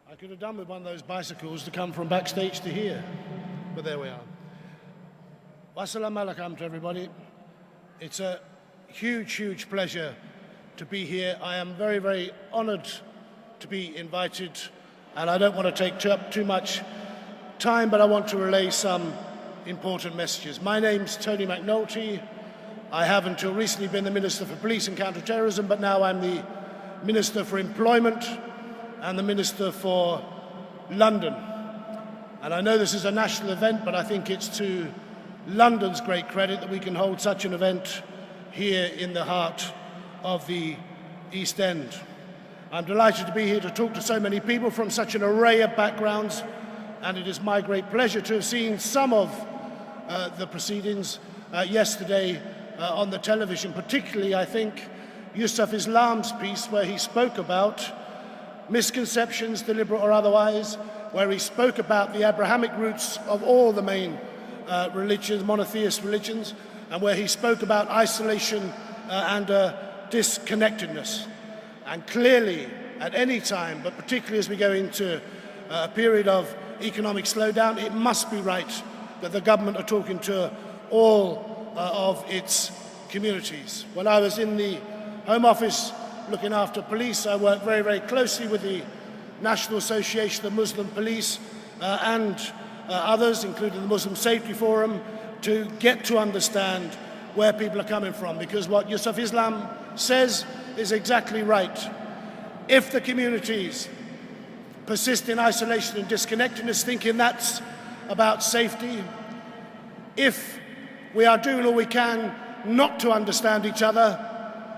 I could have done with one of those bicycles to come from backstage to here, but there we are. Wassalamu alaikum to everybody. It's a huge, huge pleasure to be here. I am very, very honored to be invited, and I don't want to take up too much time, but I want to relay some important messages. My name's Tony McNulty. I have until recently been the Minister for Police and Counter-Terrorism, but now I'm the Minister for Employment and the Minister for London. And I know this is a national event, but I think it's to London's great credit that we can hold such an event here in the heart of the East End. I'm delighted to be here to talk to so many people from such an array of backgrounds, and it is my great pleasure to have seen some of the proceedings yesterday on the television, particularly, I think, Yusuf Islam's piece where he spoke about misconceptions, deliberate or otherwise, where he spoke about the Abrahamic roots of all the main religions, monotheist religions, and where he spoke about isolation and disconnectedness. And clearly, at any time, but particularly as we go into a period of economic slowdown, it must be right that the government are talking to all of its communities. When I was in the Home Office looking after police, I worked very, very closely with the National Association of Muslim Police and others, including the Muslim Safety Forum, to get to understand where people are coming from, because what Yusuf Islam says is exactly right. If the communities persist in isolation and disconnectedness, thinking that's about safety, if we are doing all we can not to understand each other,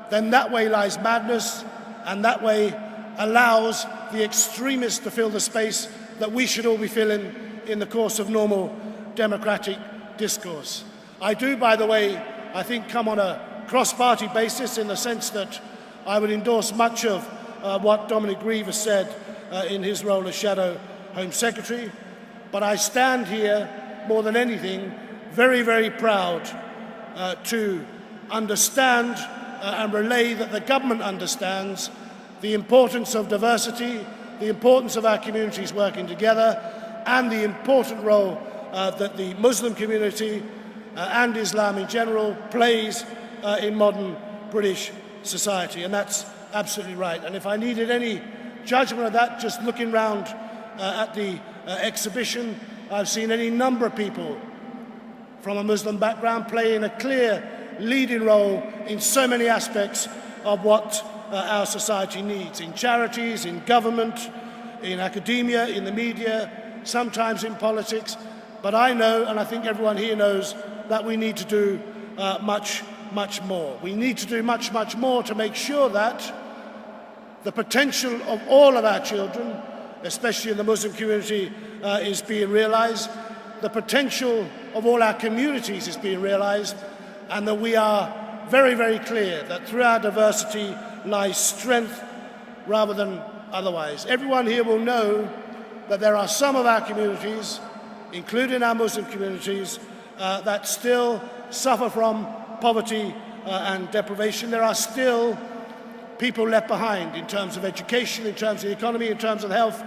then that way lies madness, and that way allows the extremists to fill the space that we should all be filling in the course of normal democratic discourse. I do, by the way, I think come on a cross-party basis in the sense that I would endorse much of what Dominic Grieve has said in his role as Shadow Home Secretary, but I stand here more than anything very, very proud to understand and relay that the government understands the importance of diversity, the importance of our communities working together, and the important role that the Muslim community and Islam in general plays in modern British society. And that's absolutely right. And if I needed any judgment of that, just looking round at the exhibition, I've seen any number of people from a Muslim background playing a clear leading role in so many aspects of what our society needs, in charities, in government, in academia, in the media, sometimes in politics. But I know, and I think everyone here knows, that we need to do much, much more. We need to do much, much more to make sure that the potential of all of our children, especially in the Muslim community, is being realized. The potential of all our communities is being realized, and that we are very, very clear that through our diversity lies strength rather than otherwise. Everyone here will know that there are some of our communities, including our Muslim communities, that still suffer from poverty and deprivation. There are still people left behind in terms of education, in terms of the economy, in terms of health,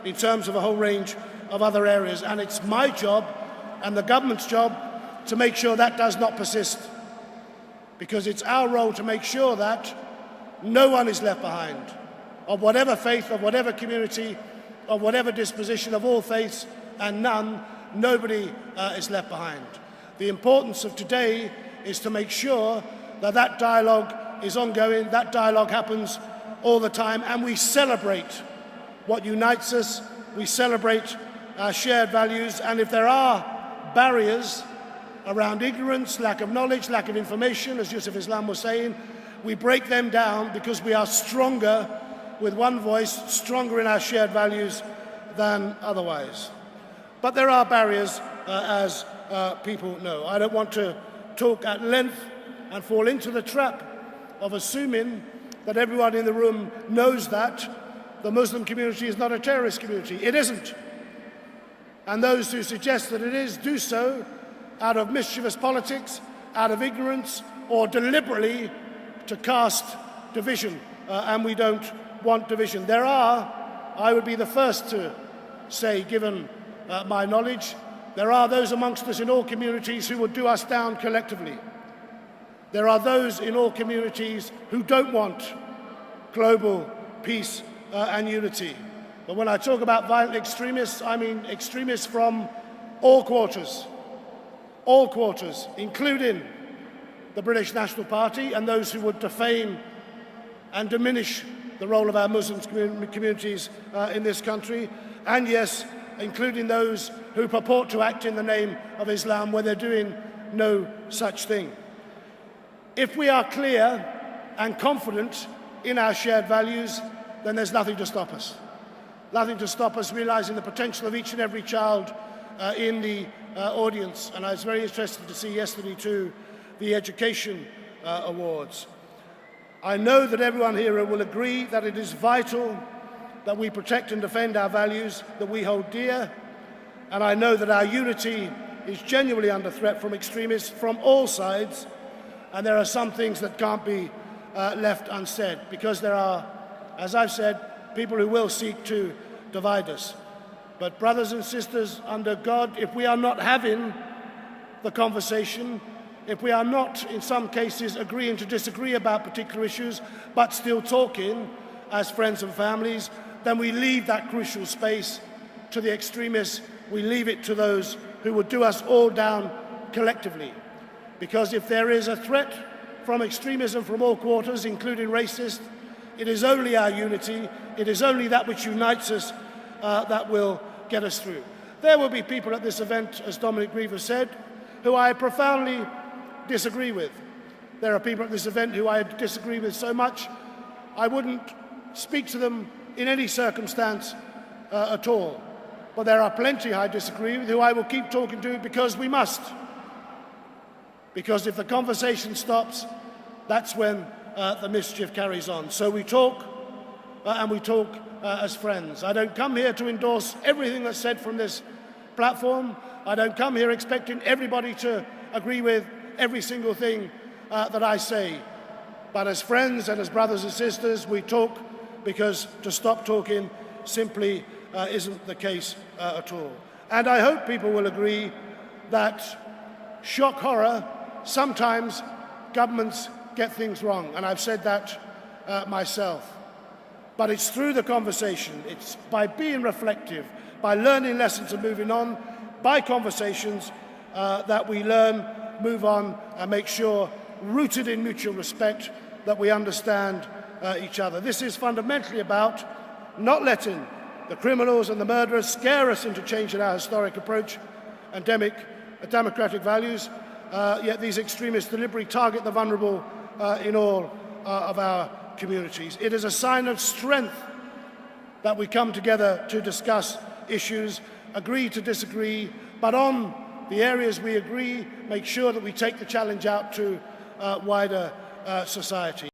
in terms of a whole range of other areas. And it's my job and the government's job to make sure that does not persist, because it's our role to make sure that no one is left behind, of whatever faith, of whatever community, of whatever disposition, of all faiths and none, nobody is left behind. The importance of today is to make sure that that dialogue is ongoing, that dialogue happens all the time, and we celebrate what unites us, we celebrate our shared values, and if there are barriers around ignorance, lack of knowledge, lack of information, as Yusuf Islam was saying, we break them down because we are stronger with one voice, stronger in our shared values than otherwise. But there are barriers, as people know. I don't want to talk at length and fall into the trap of assuming that everyone in the room knows that the Muslim community is not a terrorist community. It isn't. And those who suggest that it is do so out of mischievous politics, out of ignorance, or deliberately to cast division. And we don't want division. There are I would be the first to say, given my knowledge, there are those amongst us in all communities who would do us down collectively. There are those in all communities who don't want global peace and unity. But when I talk about violent extremists, I mean extremists from all quarters, including the British National Party and those who would defame and diminish the role of our Muslim communities in this country, and yes, including those who purport to act in the name of Islam where they're doing no such thing. If we are clear and confident in our shared values, then there's nothing to stop us. Nothing to stop us realizing the potential of each and every child in the audience. And I was very interested to see yesterday too the Education Awards. I know that everyone here will agree that it is vital that we protect and defend our values that we hold dear, and I know that our unity is genuinely under threat from extremists from all sides, and there are some things that can't be left unsaid, because there are, as I've said, people who will seek to divide us. But brothers and sisters, under God, if we are not having the conversation, if we are not, in some cases, agreeing to disagree about particular issues, but still talking as friends and families, then we leave that crucial space to the extremists. We leave it to those who would do us all down collectively. Because if there is a threat from extremism from all quarters, including racist, it is only our unity, it is only that which unites us that will get us through. There will be people at this event, as Dominic Griever said, who I profoundly disagree with. There are people at this event who I disagree with so much I wouldn't speak to them in any circumstance at all. But there are plenty I disagree with who I will keep talking to because we must. Because if the conversation stops, that's when the mischief carries on. So we talk, and we talk as friends. I don't come here to endorse everything that's said from this platform. I don't come here expecting everybody to agree with every single thing that I say. But as friends and as brothers and sisters, we talk because to stop talking simply isn't the case at all. And I hope people will agree that shock horror, sometimes governments get things wrong, and I've said that myself. But it's through the conversation, it's by being reflective, by learning lessons and moving on, by conversations that we learn, move on, and make sure, rooted in mutual respect, that we understand each other. This is fundamentally about not letting the criminals and the murderers scare us into changing our historic approach and democratic values, yet these extremists deliberately target the vulnerable in all of our communities. It is a sign of strength that we come together to discuss issues, agree to disagree, but on the areas we agree, make sure that we take the challenge out to wider society.